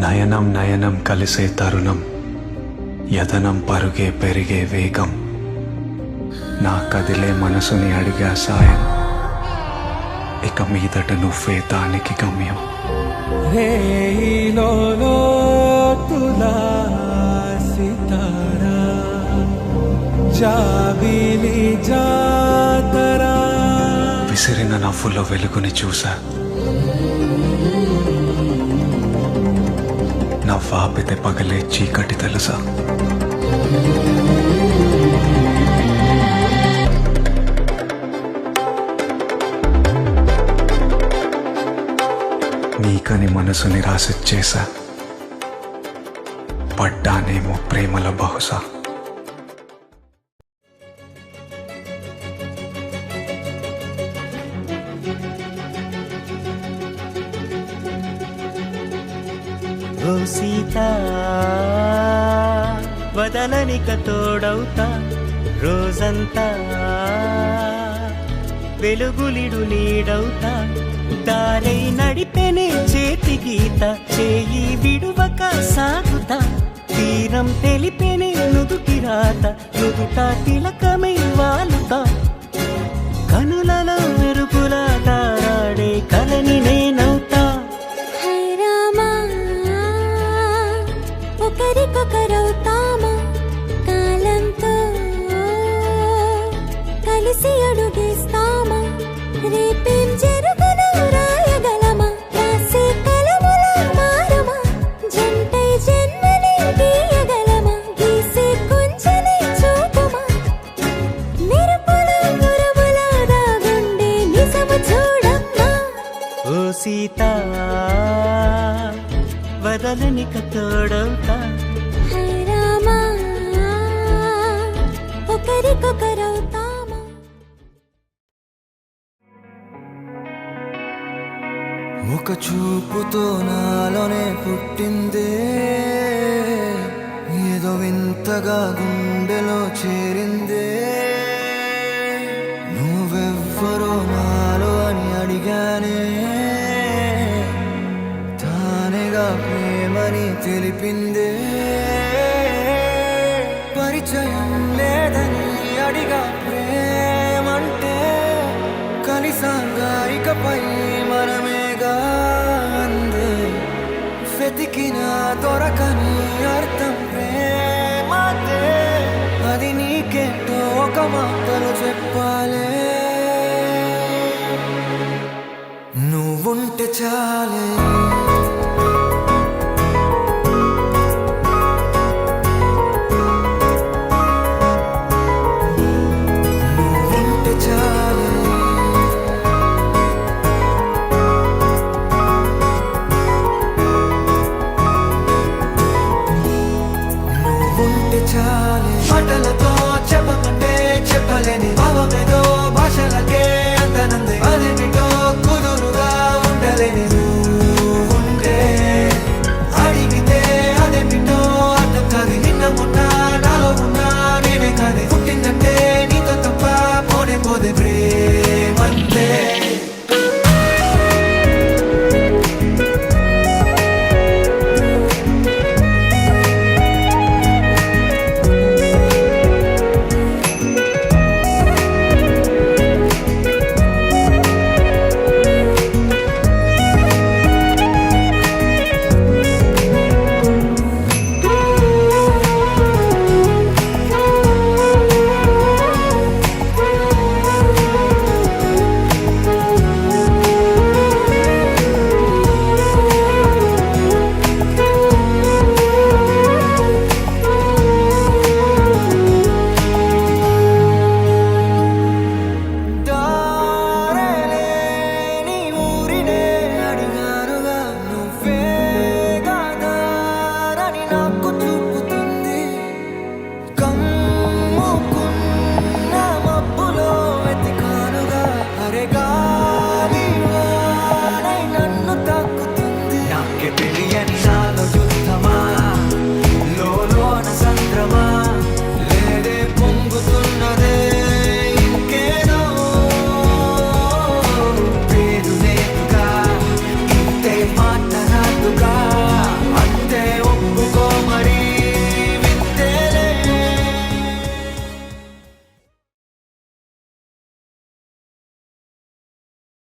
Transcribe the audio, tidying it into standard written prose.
నయనం నయనం కలిసే తరుణం, యతనం పరుగే పెరిగే వేగం, నా కదిలే మనసుని అడిగా సాయం, ఇక మీదట నువ్వే దానికి గమ్యం. విసిరిన నవ్వులో వెలుగుని చూసా, నవ్వాపితే పగలే చీకటి తెలుసా. నీకని మనసుని రాసిచ్చేసా, పడ్డానేమో ప్రేమల బహుశా. ఓ సీతా వదలనిక తోడవుతా, రోజంతా వెలుగులిడు నీడవుతా, దారై నడిపెనే చేతి గీత, చేయి విడువక సాగుతా, తీరం తెలిపెనే నుదుటి రాత, నుదుట తిలకమై వాలుతా, కనులలో మెరుపులా తారాడే కలని నేనవుతా. ఒకరికొకరవుతామా కాలంతో కలిసి అడుగేస్తామా, రేపేం జరుగునో రాయగలమా, రాసే కలములా మారుమా, జంటై జన్మని గీయగలమా, గీసే కొంచెనే చూపుమా, మెరుపుల మురుముల దాగుండే నిజము చూడమ్మా. ఓ సీతా వదలనిక తోడవుతా, రామా ఒకరికొకరవుతామా. ఒక చూపుతో నాలోనే పుట్టిందే, ఏదో వింతగా గుండెలో చేరిందే, నువ్వెవ్వరో నాలో అని అడిగానే, తానేగా ప్రేమని తెలిపిందే, పరిచయం లేదని అడిగా ప్రేమంటే, కలిసాగా ఇకపై మనమేగా అందే, వెతికినా దొరకని అర్థం ప్రేమతే, అది నీకేంటో ఒక మాటలు చెప్పాలే, నువ్వుంటే చాలే.